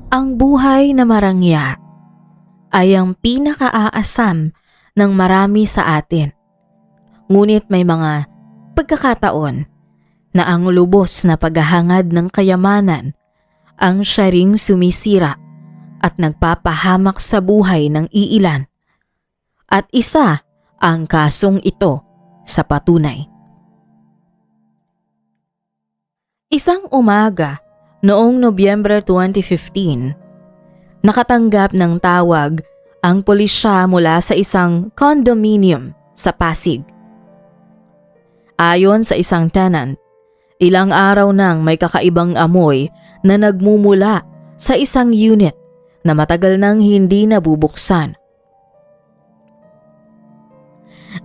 Ang buhay na marangya ay ang pinakaaasam ng marami sa atin. Ngunit may mga pagkakataon na ang lubos na paghahangad ng kayamanan ang siya ring sumisira at nagpapahamak sa buhay ng iilan. At isa ang kasong ito sa patunay. Isang umaga noong Nobyembre 2015, nakatanggap ng tawag ang pulisya mula sa isang condominium sa Pasig. Ayon sa isang tenant, ilang araw nang may kakaibang amoy na nagmumula sa isang unit na matagal nang hindi nabubuksan.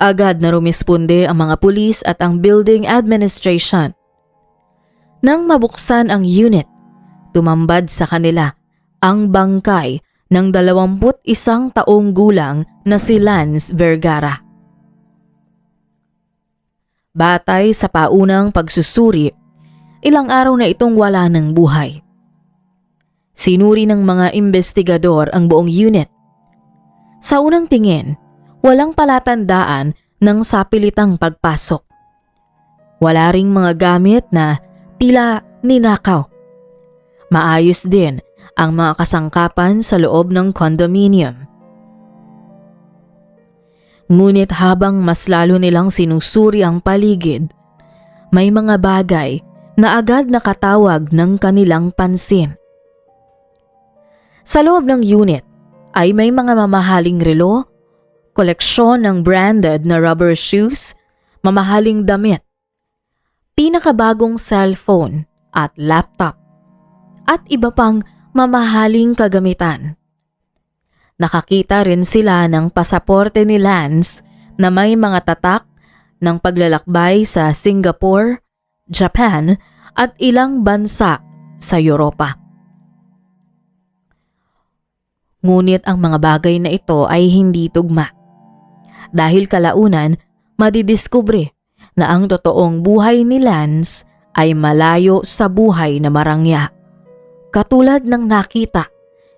Agad na rumisponde ang mga pulis at ang building administration. Nang mabuksan ang unit, tumambad sa kanila ang bangkay ng 21 taong gulang na si Lance Vergara. Batay sa paunang pagsusuri, ilang araw na itong wala ng buhay. Sinuri ng mga investigador ang buong unit. Sa unang tingin, walang palatandaan ng sapilitang pagpasok. Wala ring mga gamit na tila ninakaw. Maayos din ang mga kasangkapan sa loob ng condominium. Ngunit habang mas lalo nilang sinusuri ang paligid, may mga bagay na agad nakatawag ng kanilang pansin. Sa loob ng unit ay may mga mamahaling relo, koleksyon ng branded na rubber shoes, mamahaling damit, pinakabagong cellphone at laptop, at iba pang mamahaling kagamitan. Nakakita rin sila ng pasaporte ni Lance na may mga tatak ng paglalakbay sa Singapore, Japan at ilang bansa sa Europa. Ngunit ang mga bagay na ito ay hindi tugma. Dahil kalaunan, madidiskubre na ang totoong buhay ni Lance ay malayo sa buhay na marangya, katulad ng nakita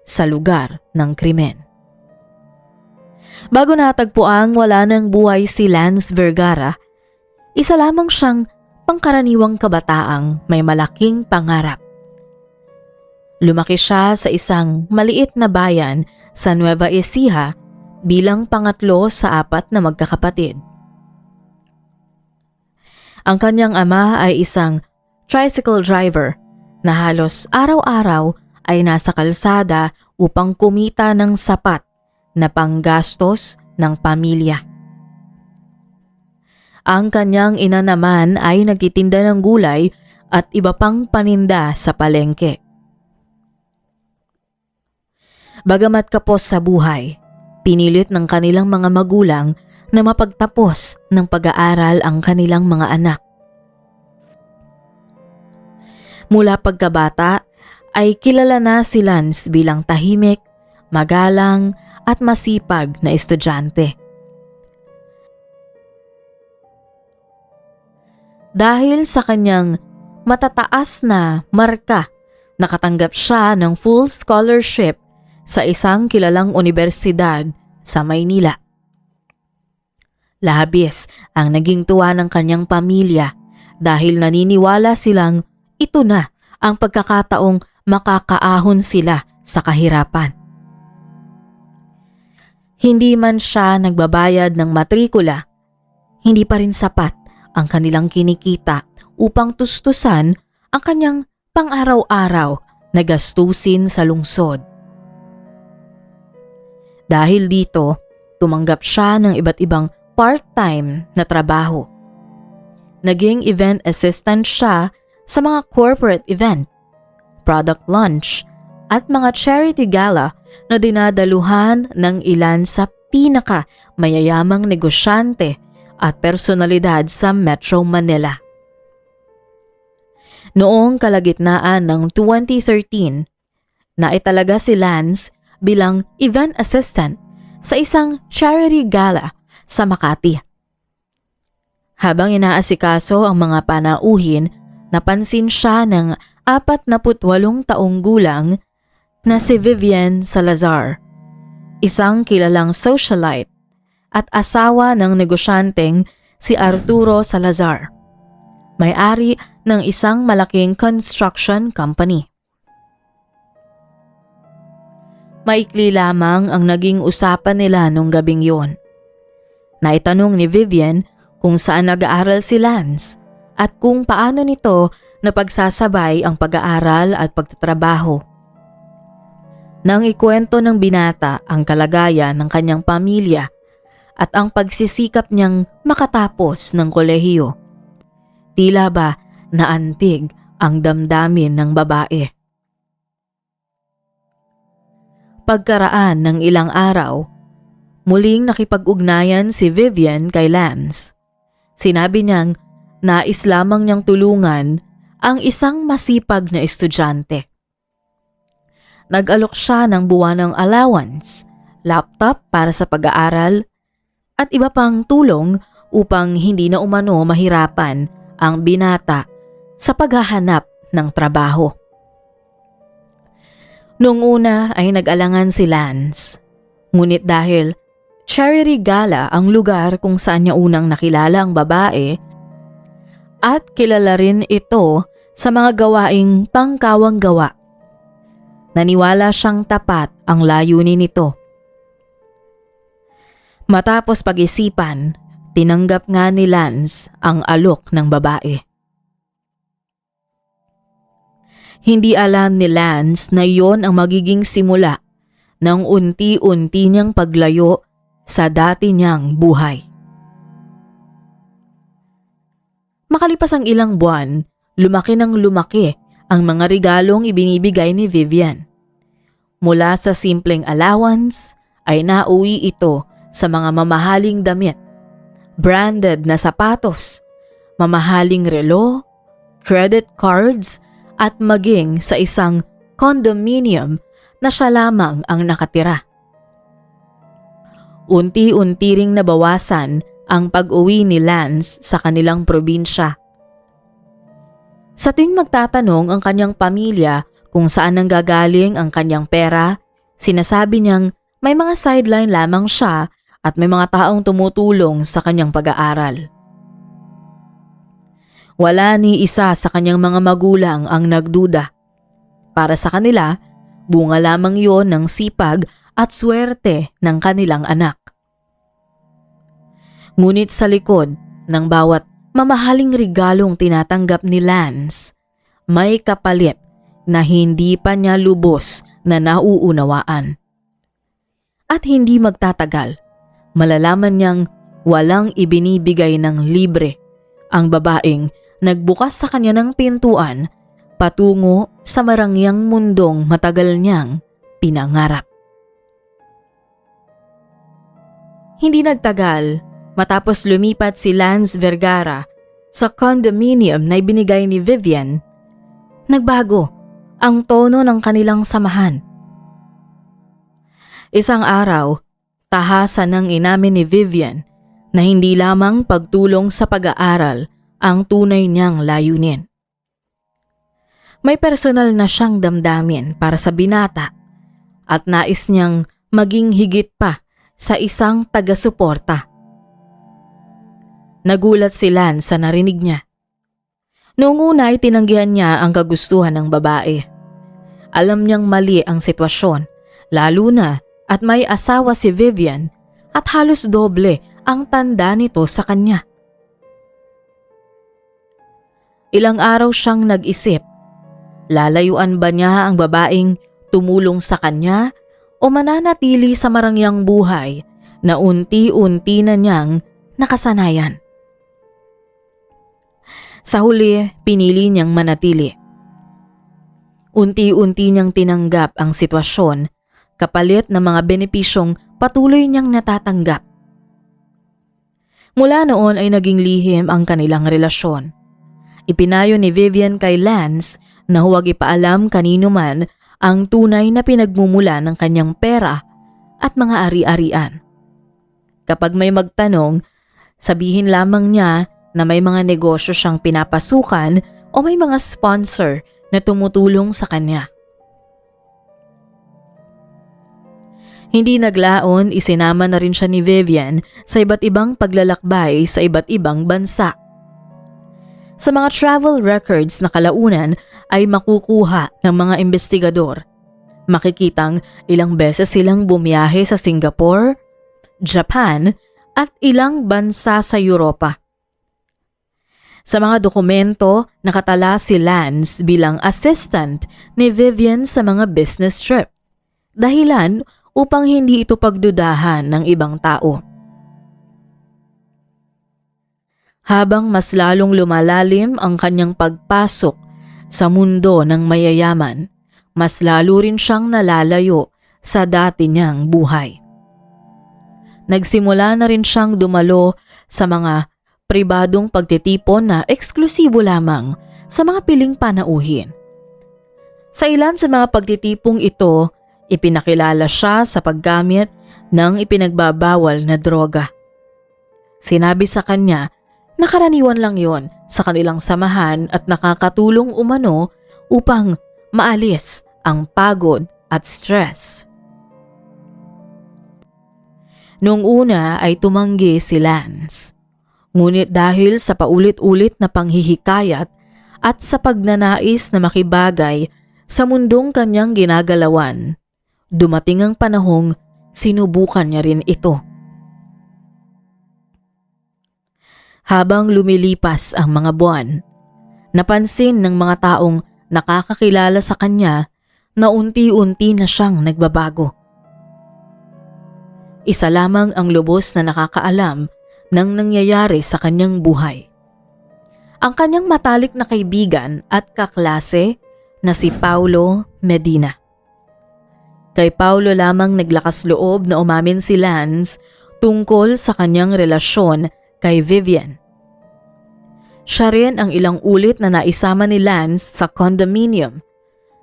sa lugar ng krimen. Bago natagpuang wala ng buhay si Lance Vergara, isa lamang siyang pangkaraniwang kabataang may malaking pangarap. Lumaki siya sa isang maliit na bayan sa Nueva Ecija bilang pangatlo sa 4 na magkakapatid. Ang kanyang ama ay isang tricycle driver na halos araw-araw ay nasa kalsada upang kumita ng sapat na panggastos ng pamilya. Ang kanyang ina naman ay nagtitinda ng gulay at iba pang paninda sa palengke. Bagamat kapos sa buhay, pinilit ng kanilang mga magulang na mapagtapos ng pag-aaral ang kanilang mga anak. Mula pagkabata ay kilala na si Lance bilang tahimik, magalang at masipag na estudyante. Dahil sa kanyang matataas na marka, nakatanggap siya ng full scholarship sa isang kilalang unibersidad sa Maynila. Labis ang naging tuwa ng kanyang pamilya dahil naniniwala silang ito na ang pagkakataong makakaahon sila sa kahirapan. Hindi man siya nagbabayad ng matrikula, hindi pa rin sapat ang kanilang kinikita upang tustusan ang kanyang pang-araw-araw na gastusin sa lungsod. Dahil dito, tumanggap siya ng iba't ibang part-time na trabaho. Naging event assistant siya sa mga corporate event, product launch at mga charity gala na dinadaluhan ng ilan sa pinaka-mayayamang negosyante at personalidad sa Metro Manila. Noong kalagitnaan ng 2013, naitalaga si Lance bilang event assistant sa isang charity gala sa Makati. Habang inaasikaso ang mga panauhin, napansin siya ng 48 taong gulang na si Vivian Salazar, isang kilalang socialite at asawa ng negosyanteng si Arturo Salazar, may-ari ng isang malaking construction company. Maikli lamang ang naging usapan nila nung gabing yon. Naitanong ni Vivian kung saan nag-aaral si Lance at kung paano nito napagsasabay ang pag-aaral at pagtatrabaho. Nang ikwento ng binata ang kalagayan ng kanyang pamilya at ang pagsisikap niyang makatapos ng kolehiyo, tila ba naantig ang damdamin ng babae. Pagkaraan ng ilang araw, muling nakipag-ugnayan si Vivian kay Lance. Sinabi niyang nais lamang niyang tulungan ang isang masipag na estudyante. Nag-alok siya ng buwanang allowance, laptop para sa pag-aaral, at iba pang tulong upang hindi na umano mahirapan ang binata sa paghahanap ng trabaho. Noong una ay nag-alangan si Lance, ngunit dahil charity gala ang lugar kung saan niya unang nakilala ang babae at kilala rin ito sa mga gawaing pangkawang gawa, naniwala siyang tapat ang layunin nito. Matapos pag-isipan, tinanggap nga ni Lance ang alok ng babae. Hindi alam ni Lance na iyon ang magiging simula ng unti-unti niyang paglayo sa dati niyang buhay. Makalipas ang ilang buwan, lumaki ng lumaki ang mga regalong ibinibigay ni Vivian. Mula sa simpleng allowance ay nauwi ito sa mga mamahaling damit, branded na sapatos, mamahaling relo, credit cards at maging sa isang condominium na siya lamang ang nakatira. Unti-unti ring nabawasan ang pag-uwi ni Lance sa kanilang probinsya. Sa tuwing magtatanong ang kanyang pamilya kung saan nanggagaling ang kanyang pera, sinasabi niyang may mga sideline lamang siya at may mga taong tumutulong sa kanyang pag-aaral. Wala ni isa sa kanyang mga magulang ang nagduda. Para sa kanila, bunga lamang yon ng sipag at swerte ng kanilang anak. Ngunit sa likod ng bawat mamahaling regalong tinatanggap ni Lance, may kapalit na hindi pa niya lubos na nauunawaan. At hindi magtatagal, malalaman niyang walang ibinibigay ng libre ang babaeng nagbukas sa kanya ng pintuan patungo sa marangyang mundong matagal niyang pinangarap. Hindi nagtagal matapos lumipat si Lance Vergara sa condominium na ibinigay ni Vivian, nagbago ang tono ng kanilang samahan. Isang araw, tahasan ng inamin ni Vivian na hindi lamang pagtulong sa pag-aaral ang tunay niyang layunin. May personal na siyang damdamin para sa binata at nais niyang maging higit pa sa isang taga-suporta. Nagulat si Lance sa narinig niya. Noong una ay tinanggihan niya ang kagustuhan ng babae. Alam niyang mali ang sitwasyon, lalo na at may asawa si Vivian at halos doble ang tanda nito sa kanya. Ilang araw siyang nag-isip, lalayuan ba niya ang babaeng tumulong sa kanya o mananatili sa marangyang buhay na unti-unti na niyang nakasanayan. Sa huli, pinili niyang manatili. Unti-unti niyang tinanggap ang sitwasyon, kapalit ng mga benepisyong patuloy niyang natatanggap. Mula noon ay naging lihim ang kanilang relasyon. Ipinayo ni Vivian kay Lance na huwag ipaalam kanino man ang tunay na pinagmumula ng kanyang pera at mga ari-arian. Kapag may magtanong, sabihin lamang niya na may mga negosyo siyang pinapasukan o may mga sponsor na tumutulong sa kanya. Hindi naglaon, isinama na rin siya ni Vivian sa iba't ibang paglalakbay sa iba't ibang bansa. Sa mga travel records na kalaunan ay makukuha ng mga investigador. Makikitang ilang beses silang bumiyahe sa Singapore, Japan at ilang bansa sa Europa. Sa mga dokumento, nakatala si Lance bilang assistant ni Vivian sa mga business trip. Dahilan upang hindi ito pagdudahan ng ibang tao. Habang mas lalong lumalalim ang kanyang pagpasok sa mundo ng mayayaman, mas lalo rin siyang nalalayo sa dati niyang buhay. Nagsimula na rin siyang dumalo sa mga pribadong pagtitipon na eksklusibo lamang sa mga piling panauhin. Sa ilan sa mga pagtitipong ito, ipinakilala siya sa paggamit ng ipinagbabawal na droga. Sinabi sa kanya na karaniwan lang yon sa kanilang samahan at nakakatulong umano upang maalis ang pagod at stress. Noong una ay tumanggi si Lance. Ngunit dahil sa paulit-ulit na panghihikayat at sa pagnanais na makibagay sa mundong kanyang ginagalawan, dumating ang panahong sinubukan niya rin ito. Habang lumilipas ang mga buwan, napansin ng mga taong nakakakilala sa kanya na unti-unti na siyang nagbabago. Isa lamang ang lubos na nakakaalam ng nangyayari sa kanyang buhay. Ang kanyang matalik na kaibigan at kaklase na si Paulo Medina. Kay Paulo lamang naglakas loob na umamin si Lance tungkol sa kanyang relasyon kay Vivian. Siya rin ang ilang ulit na naisama ni Lance sa condominium,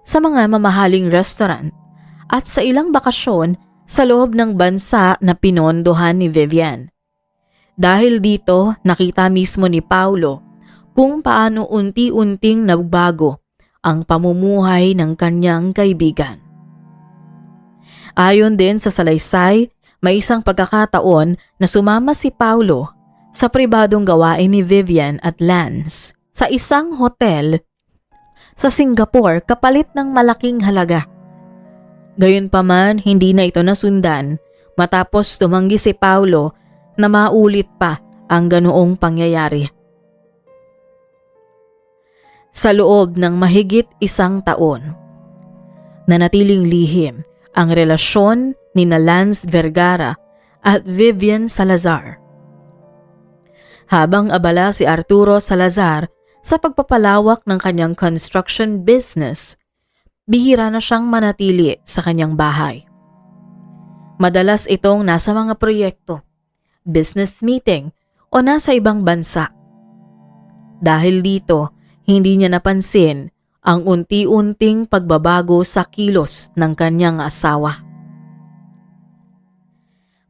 sa mga mamahaling restaurant at sa ilang bakasyon sa loob ng bansa na pinondohan ni Vivian. Dahil dito, nakita mismo ni Paulo kung paano unti-unting nagbago ang pamumuhay ng kanyang kaibigan. Ayon din sa salaysay, may isang pagkakataon na sumama si Paulo sa pribadong gawain ni Vivian at Lance sa isang hotel sa Singapore kapalit ng malaking halaga. Gayunpaman, hindi na ito nasundan matapos tumanggi si Paulo na maulit pa ang ganoong pangyayari. Sa loob ng mahigit 1 taon, nanatiling lihim ang relasyon ni Lance Vergara at Vivian Salazar. Habang abala si Arturo Salazar sa pagpapalawak ng kanyang construction business, bihira na siyang manatili sa kanyang bahay. Madalas itong nasa mga proyekto, business meeting o nasa ibang bansa. Dahil dito, hindi niya napansin ang unti-unting pagbabago sa kilos ng kanyang asawa.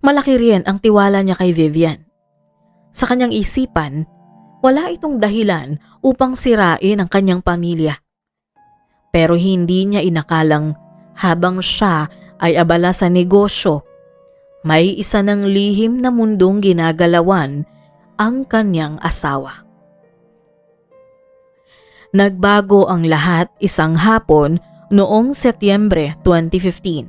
Malaki rin ang tiwala niya kay Vivian. Sa kanyang isipan, wala itong dahilan upang sirain ang kanyang pamilya. Pero hindi niya inakalang habang siya ay abala sa negosyo, may isa ng lihim na mundong ginagalawan ang kanyang asawa. Nagbago ang lahat isang hapon noong Setyembre 2015.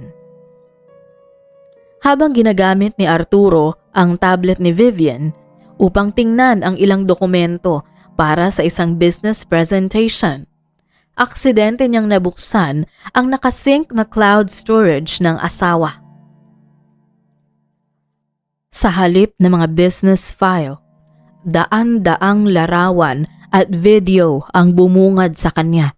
Habang ginagamit ni Arturo ang tablet ni Vivian upang tingnan ang ilang dokumento para sa isang business presentation, aksidente niyang nabuksan ang nakasync na cloud storage ng asawa. Sa halip ng mga business file, daan-daang larawan at video ang bumungad sa kanya.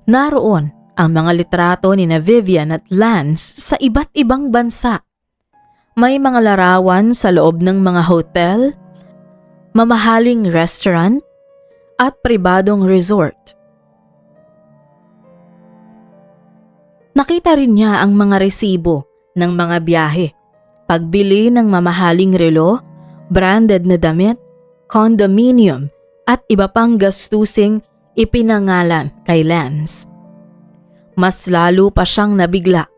Naroon ang mga litrato ni Vivian at Lance sa iba't ibang bansa. May mga larawan sa loob ng mga hotel, mamahaling restaurant, at pribadong resort. Nakita rin niya ang mga resibo ng mga biyahe, pagbili ng mamahaling relo, branded na damit, condominium at iba pang gastusing ipinangalan kay Lance. Mas lalo pa siyang nabigla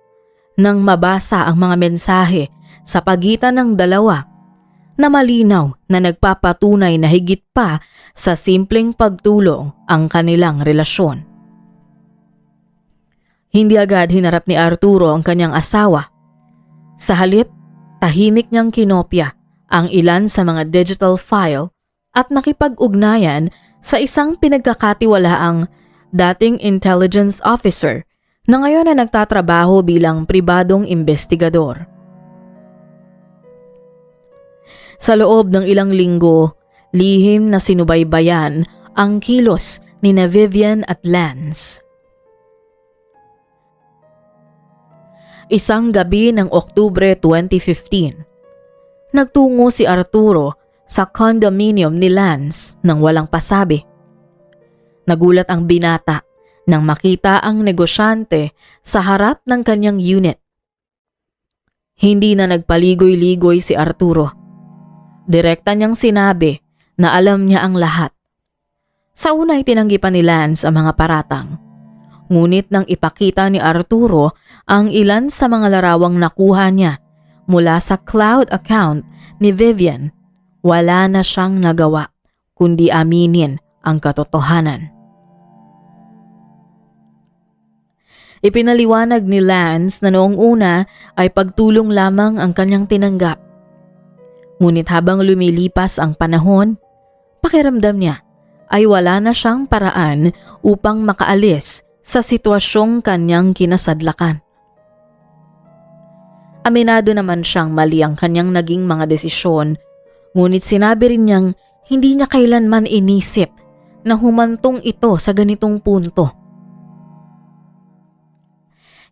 nang mabasa ang mga mensahe sa pagitan ng dalawa na malinaw na nagpapatunay na higit pa sa simpleng pagtulong ang kanilang relasyon. Hindi agad hinarap ni Arturo ang kanyang asawa. Sa halip, tahimik niyang kinopya ang ilan sa mga digital file at nakipag-ugnayan sa isang pinagkakatiwalaang dating intelligence officer na ngayon ay nagtatrabaho bilang pribadong investigador. Sa loob ng ilang linggo, lihim na sinubaybayan ang kilos ni Vivian at Lance. Isang gabi ng Oktubre 2015, nagtungo si Arturo sa condominium ni Lance nang walang pasabi. Nagulat ang binata nang makita ang negosyante sa harap ng kanyang unit. Hindi na nagpaligoy-ligoy si Arturo. Direkta niyang sinabi na alam niya ang lahat. Sa una ay tinanggi pa ni Lance ang mga paratang. Ngunit nang ipakita ni Arturo ang ilan sa mga larawang nakuha niya mula sa cloud account ni Vivian, wala na siyang nagawa kundi aminin ang katotohanan. Ipinaliwanag ni Lance na noong una ay pagtulong lamang ang kanyang tinanggap. Ngunit habang lumilipas ang panahon, pakiramdam niya ay wala na siyang paraan upang makaalis sa sitwasyong kanyang kinasadlakan. Aminado naman siyang mali ang kanyang naging mga desisyon, ngunit sinabi rin niyang hindi niya kailanman inisip na humantong ito sa ganitong punto.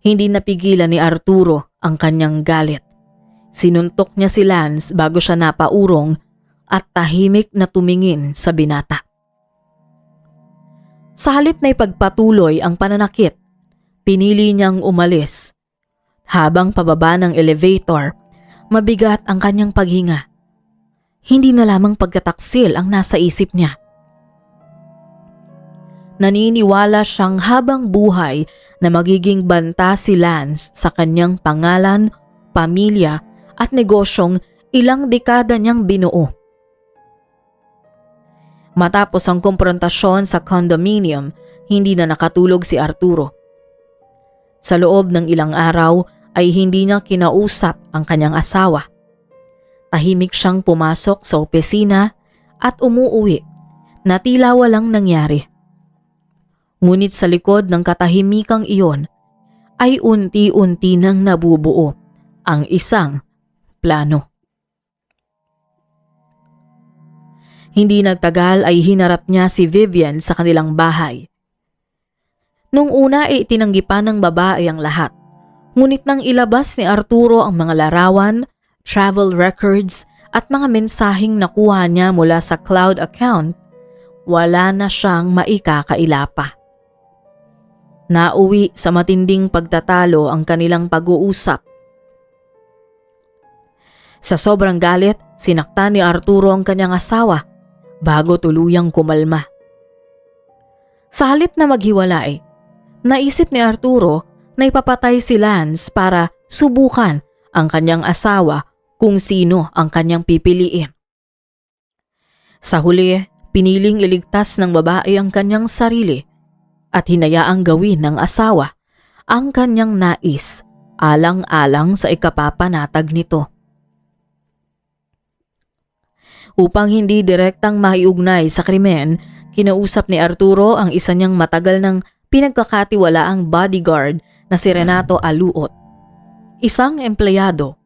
Hindi napigilan ni Arturo ang kanyang galit. Sinuntok niya si Lance bago siya napaurong at tahimik na tumingin sa binata. Sa halip na ipagpatuloy ang pananakit, pinili niyang umalis. Habang pababa ng elevator, mabigat ang kanyang paghinga. Hindi na lamang pagkataksil ang nasa isip niya. Naniniwala siyang habang buhay na magiging banta si Lance sa kanyang pangalan, pamilya at negosyong ilang dekada niyang binuo. Matapos ang komprontasyon sa condominium, hindi na nakatulog si Arturo. Sa loob ng ilang araw ay hindi niya kinausap ang kanyang asawa. Tahimik siyang pumasok sa opisina at umuuwi na tila walang nangyari. Ngunit sa likod ng katahimikang iyon ay unti-unti nang nabubuo ang isang plano. Hindi nagtagal ay hinarap niya si Vivian sa kanilang bahay. Nung una ay itinanggi pa ng babae ang lahat, ngunit nang ilabas ni Arturo ang mga larawan, travel records at mga mensaheng nakuha niya mula sa cloud account, wala na siyang maikakaila pa. Nauwi sa matinding pagtatalo ang kanilang pag-uusap. Sa sobrang galit, sinaktan ni Arturo ang kanyang asawa bago tuluyang kumalma. Sa halip na maghiwalay, naisip ni Arturo na ipapatay si Lance para subukan ang kanyang asawa kung sino ang kanyang pipiliin. Sa huli, piniling iligtas ng babae ang kanyang sarili at hinayaang gawin ng asawa ang kanyang nais alang-alang sa ikapapanatag nito. Upang hindi direktang maiugnay sa krimen, kinausap ni Arturo ang isa niyang matagal ng pinagkakatiwalaang bodyguard na si Renato Aluot, isang empleyado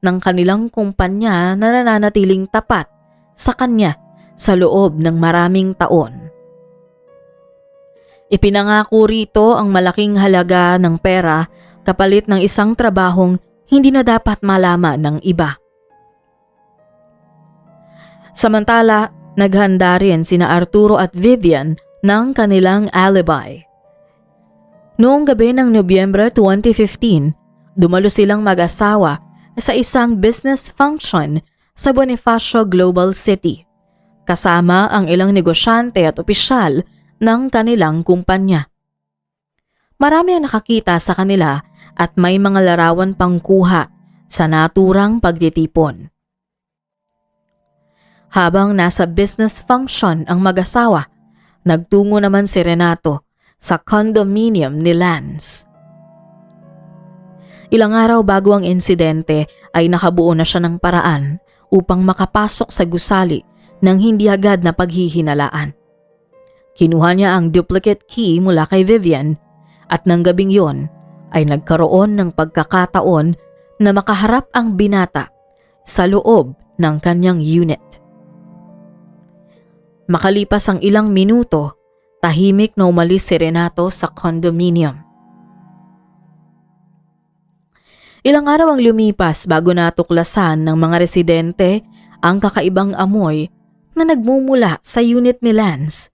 ng kanilang kumpanya na nananatiling tapat sa kanya sa loob ng maraming taon. Ipinangako rito ang malaking halaga ng pera kapalit ng isang trabahong hindi na dapat malaman ng iba. Samantala, naghanda rin sina Arturo at Vivian ng kanilang alibi. Noong gabi ng Nobyembre 2015, dumalo silang mag-asawa sa isang business function sa Bonifacio Global City, kasama ang ilang negosyante at opisyal ng kanilang kumpanya. Marami ang nakakita sa kanila at may mga larawan pang kuha sa naturang pagtitipon. Habang nasa business function ang mag-asawa, nagtungo naman si Renato sa condominium ni Lance. Ilang araw bago ang insidente ay nakabuo na siya ng paraan upang makapasok sa gusali ng hindi agad na paghihinalaan. Kinuha niya ang duplicate key mula kay Vivian at nang gabing yon ay nagkaroon ng pagkakataon na makaharap ang binata sa loob ng kanyang unit. Makalipas ang ilang minuto, tahimik na umalis si Renato sa condominium. Ilang araw ang lumipas bago natuklasan ng mga residente ang kakaibang amoy na nagmumula sa unit ni Lance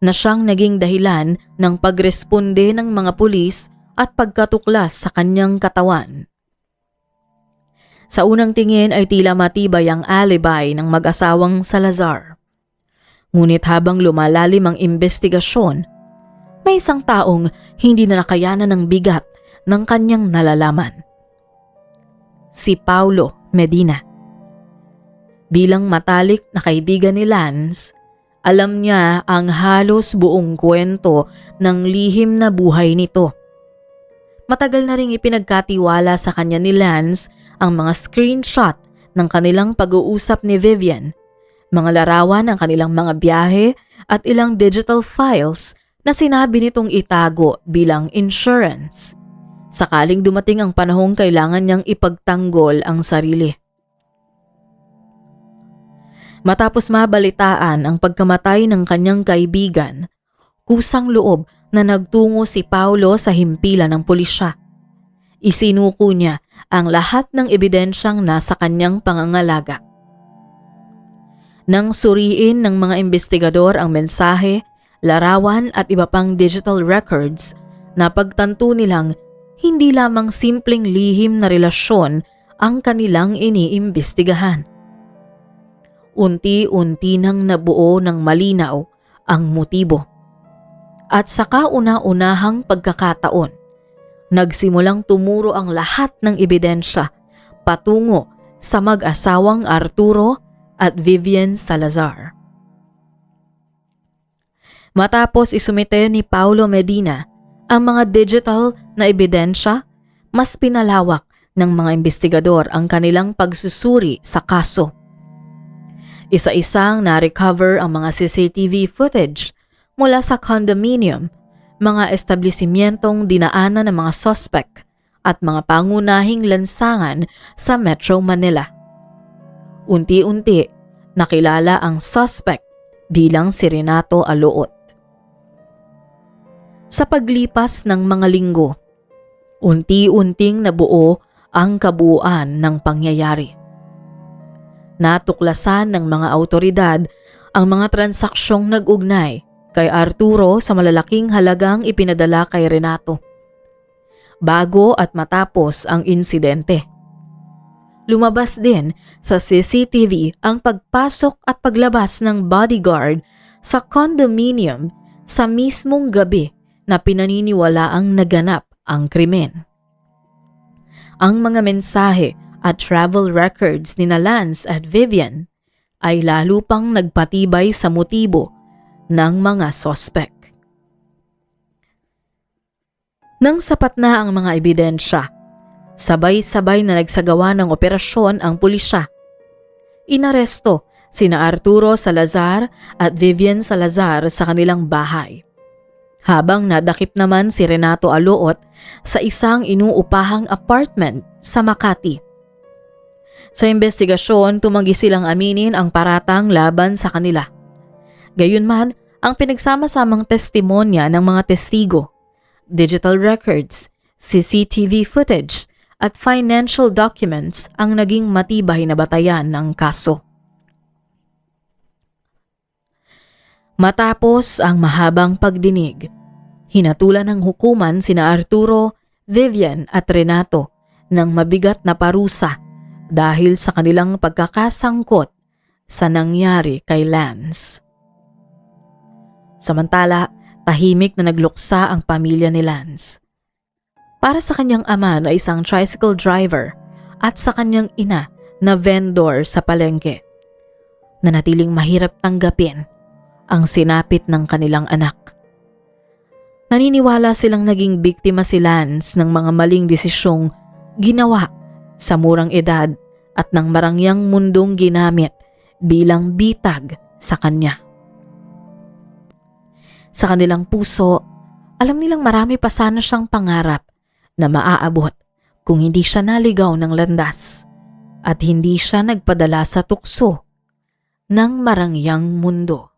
na siyang naging dahilan ng pagresponde ng mga pulis at pagkatuklas sa kanyang katawan. Sa unang tingin ay tila matibay ang alibi ng mag-asawang Salazar. Ngunit habang lumalalim ang investigasyon, may isang taong hindi na nakayanan ng bigat ng kanyang nalalaman. Si Paulo Medina. Bilang matalik na kaibigan ni Lance, alam niya ang halos buong kwento ng lihim na buhay nito. Matagal na ring ipinagkatiwala sa kanya ni Lance ang mga screenshot ng kanilang pag-uusap ni Vivian, mga larawan ng kanilang mga biyahe at ilang digital files na sinabi nitong itago bilang insurance, sakaling dumating ang panahong kailangan niyang ipagtanggol ang sarili. Matapos mabalitaan ang pagkamatay ng kanyang kaibigan, kusang loob na nagtungo si Paulo sa himpilan ng pulisya. Isinuko niya ang lahat ng ebidensyang nasa kanyang pangangalaga. Nang suriin ng mga investigador ang mensahe, larawan at iba pang digital records, napagtanto nilang hindi lamang simpleng lihim na relasyon ang kanilang iniimbestigahan. Unti-unti nang nabuo ng malinaw ang motibo. At sa kauna-unahang pagkakataon, nagsimulang tumuro ang lahat ng ebidensya patungo sa mag-asawang Arturo at Vivian Salazar. Matapos isumite ni Paulo Medina ang mga digital na ebidensya, mas pinalawak ng mga investigador ang kanilang pagsusuri sa kaso. Isa-isang na-recover ang mga CCTV footage mula sa condominium, mga establishmentong dinaanan ng mga suspect at mga pangunahing lansangan sa Metro Manila. Unti-unti, nakilala ang suspect bilang si Renato Aloot. Sa paglipas ng mga linggo, unti-unting nabuo ang kabuuan ng pangyayari. Natuklasan ng mga awtoridad ang mga transaksyong nag-ugnay kay Arturo sa malalaking halagang ipinadala kay Renato bago at matapos ang insidente. Lumabas din sa CCTV ang pagpasok at paglabas ng bodyguard sa condominium sa mismong gabi na pinaniniwalaang naganap ang krimen. Ang mga mensahe at travel records ni Lance at Vivian ay lalo pang nagpatibay sa motibo ng mga suspect. Nang sapat na ang mga ebidensya, sabay-sabay na nagsagawa ng operasyon ang pulisya. Inaresto sina Arturo Salazar at Vivian Salazar sa kanilang bahay, habang nadakip naman si Renato Aloot sa isang inuupahang apartment sa Makati. Sa investigasyon, tumanggi silang aminin ang paratang laban sa kanila. Gayunman, ang pinagsama-samang testimonya ng mga testigo, digital records, CCTV footage at financial documents ang naging matibay na batayan ng kaso. Matapos ang mahabang pagdinig, hinatulan ng hukuman sina Arturo, Vivian at Renato ng mabigat na parusa dahil sa kanilang pagkakasangkot sa nangyari kay Lance. Samantala, tahimik na nagluksa ang pamilya ni Lance. Para sa kanyang ama na isang tricycle driver at sa kanyang ina na vendor sa palengke. Nanatiling mahirap tanggapin ang sinapit ng kanilang anak. Naniniwala silang naging biktima si Lance ng mga maling desisyong ginawa sa murang edad at ng marangyang mundong ginamit bilang bitag sa kanya. Sa kanilang puso, alam nilang marami pa sana siyang pangarap na maaabot kung hindi siya naligaw ng landas at hindi siya nagpadala sa tukso ng marangyang mundo.